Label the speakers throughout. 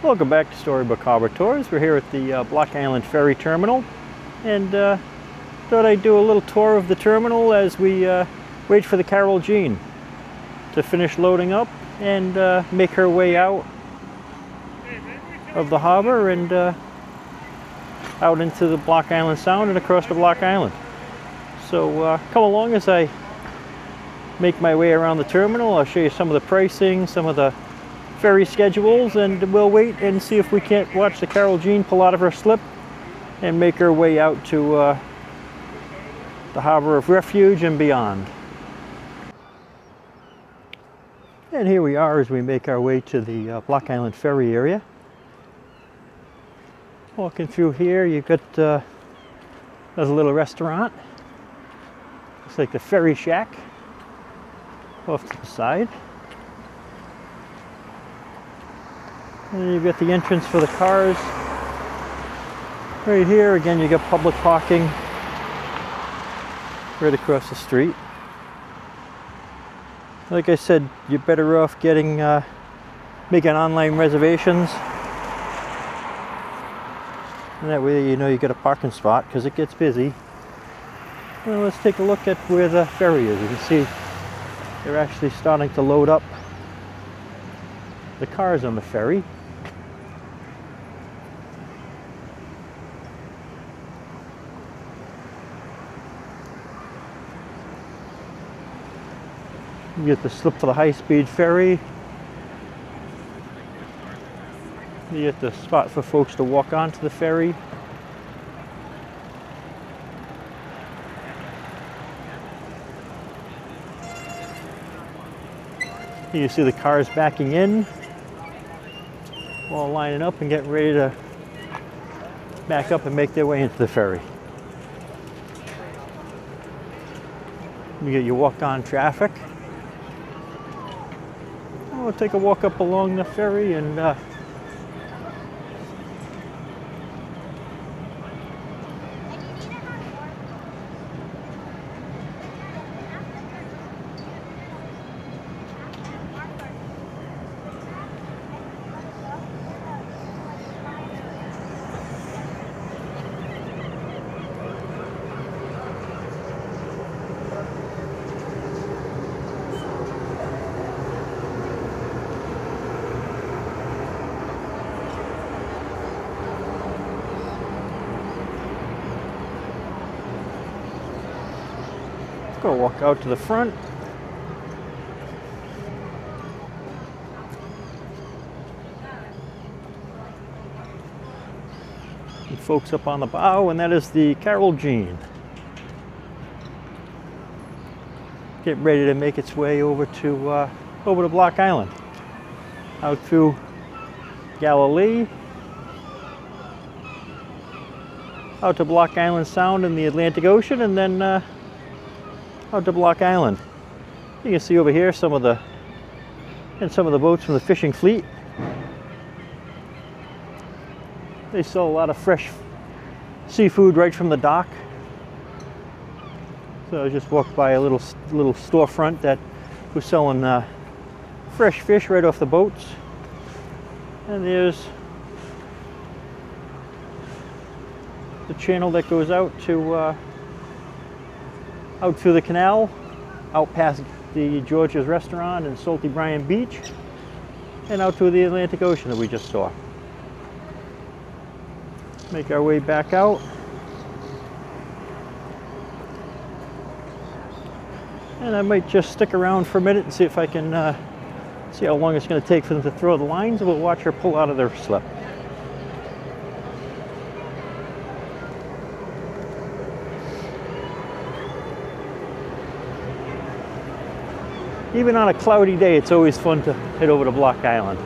Speaker 1: Welcome back to Storybook Harbor Tours. We're here at the Block Island Ferry Terminal, and thought I'd do a little tour of the terminal as we wait for the Carol Jean to finish loading up and make her way out of the harbor and out into the Block Island Sound and across the Block Island. So come along as I make my way around the terminal. I'll show you some of the pricing, some of the ferry schedules, and we'll wait and see if we can't watch the Carol Jean pull out of her slip and make her way out to the Harbor of Refuge and beyond. And here we are as we make our way to the Block Island Ferry area. Walking through here, you've got there's a little restaurant. Looks like the Ferry Shack off to the side. And then you've got the entrance for the cars. Right here, again, you got public parking right across the street. Like I said, you're better off getting making online reservations. And that way you know you get a parking spot because it gets busy. Well, let's take a look at where the ferry is. You can see they're actually starting to load up the cars on the ferry. You get the slip for the high-speed ferry. You get the spot for folks to walk onto the ferry. You see the cars backing in, all lining up and getting ready to back up and make their way into the ferry. You get your walk-on traffic. We'll take a walk up along the ferry and go walk out to the front. And folks up on the bow, and that is the Carol Jean. Getting ready to make its way over to Block Island, out through Galilee, out to Block Island Sound in the Atlantic Ocean, and then out to Block Island. You can see over here some of the boats from the fishing fleet. They sell a lot of fresh seafood right from the dock. So I just walked by a little storefront that was selling fresh fish right off the boats. And there's the channel that goes out to out through the canal, out past the George's Restaurant and Salty Bryan Beach, and out to the Atlantic Ocean that we just saw. Make our way back out. And I might just stick around for a minute and see if I can see how long it's going to take for them to throw the lines, and we'll watch her pull out of their slip. Even on a cloudy day, it's always fun to head over to Block Island.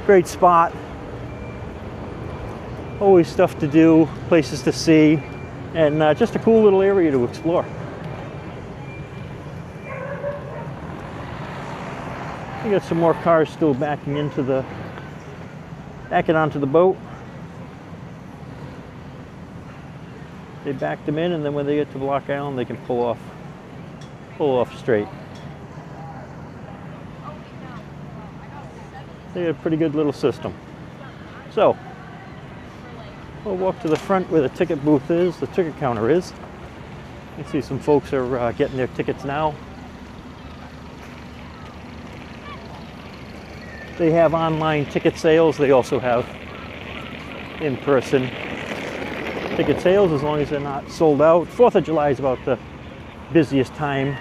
Speaker 1: Great spot. Always stuff to do, places to see, and just a cool little area to explore. We got some more cars still backing onto the boat. They backed them in, and then when they get to Block Island, they can pull off straight. They had a pretty good little system. So, we'll walk to the front where the ticket booth is, the ticket counter is. You see some folks are getting their tickets now. They have online ticket sales. They also have in-person ticket sales, as long as they're not sold out. 4th of July is about the busiest time.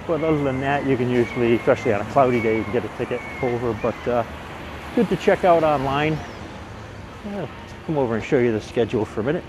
Speaker 1: But other than that, you can usually, especially on a cloudy day, you can get a ticket over. But good to check out online. I'll come over and show you the schedule for a minute.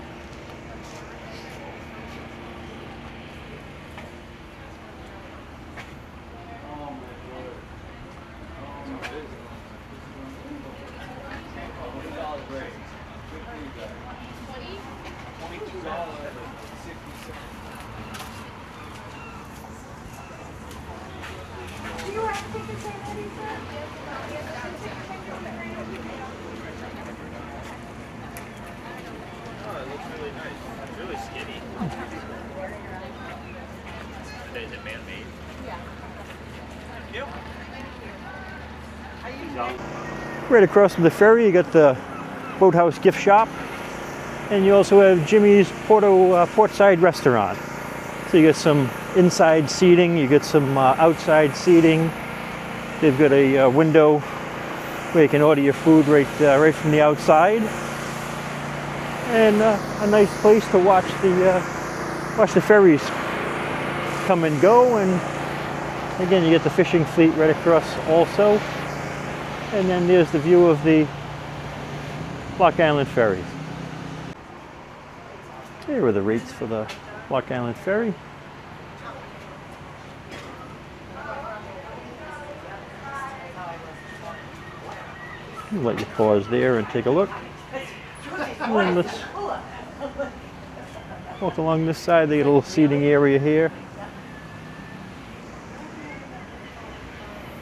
Speaker 2: Is it man-made? Yeah. Thank you.
Speaker 1: Right across from the ferry, you got the Boathouse gift shop, and you also have Jimmy's Portside restaurant. So you get some inside seating, you get some outside seating. They've got a window where you can order your food right from the outside, and a nice place to watch the ferries come and go. And again, you get the fishing fleet right across also, and then there's the view of the Block Island ferries. Here are the rates for the Block Island ferry. I'll let you pause there and take a look. And then let's walk along this side. They get a little seating area here.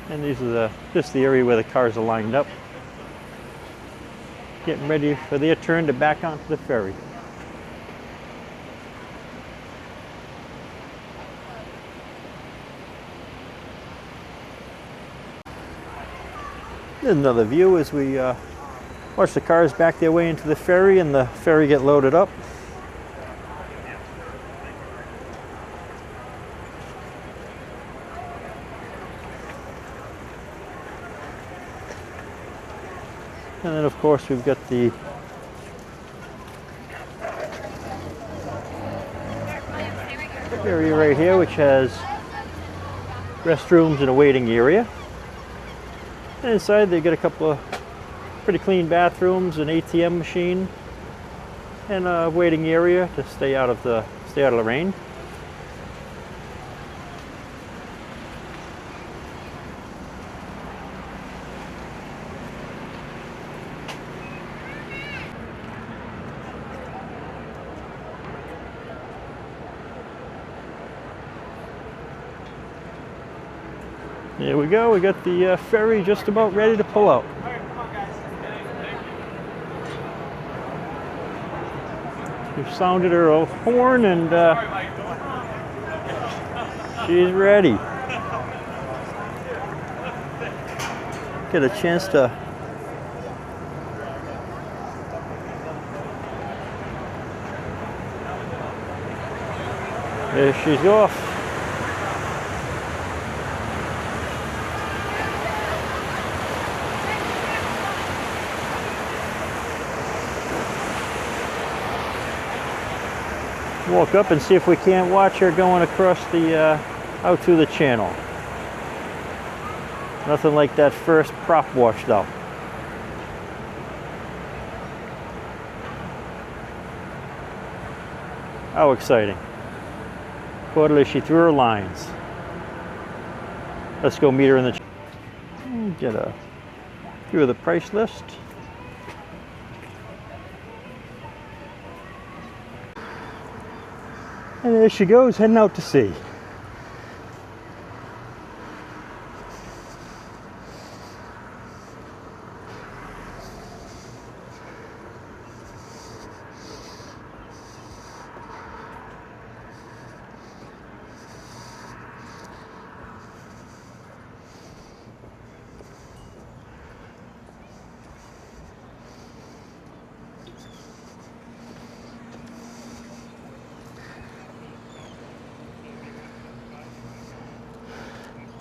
Speaker 1: And these are just the area where the cars are lined up, getting ready for their turn to back onto the ferry. There's another view as we watch the cars back their way into the ferry and the ferry get loaded up. And then of course we've got the area right here, which has restrooms and a waiting area. And inside they get a couple of pretty clean bathrooms, an ATM machine, and a waiting area to stay out of the rain. There we go, we got the ferry just about ready to pull out. We've sounded her horn and she's ready. Get a chance to there she's off. Walk up and see if we can't watch her going across the out to the channel. Nothing like that first prop wash though. How exciting. Quarterly, she threw her lines. Let's go meet her in the get a view of the price list. And there she goes, heading out to sea.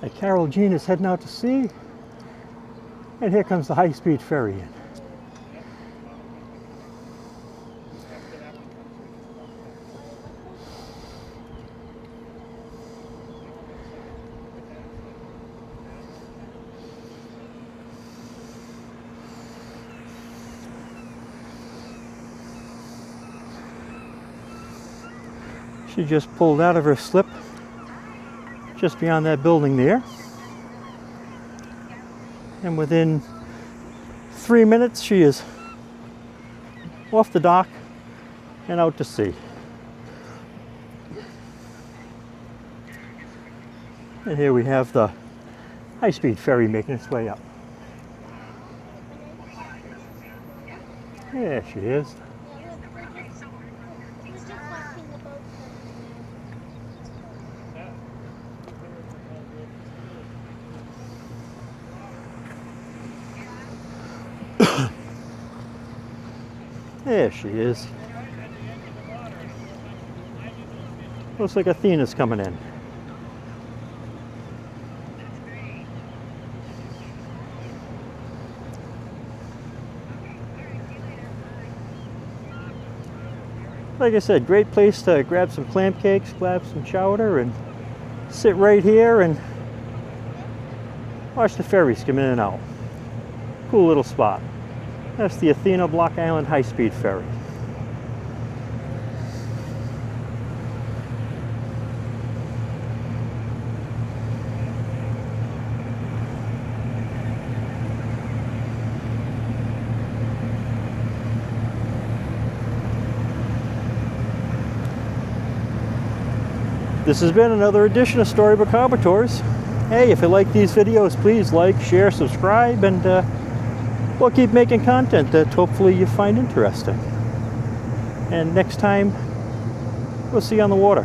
Speaker 1: The Carol Jean is heading out to sea. And here comes the high-speed ferry in. She just pulled out of her slip just beyond that building there. And within 3 minutes, she is off the dock and out to sea. And here we have the high-speed ferry making its way up. There she is. There she is. Looks like Athena's coming in. Like I said, great place to grab some clam cakes, grab some chowder, and sit right here and watch the ferries come in and out. Cool little spot. That's the Athena Block Island high-speed ferry. This has been another edition of Storybook Harbor Tours. Hey, if you like these videos, please like, share, subscribe, and we'll keep making content that hopefully you find interesting. And next time, we'll see you on the water.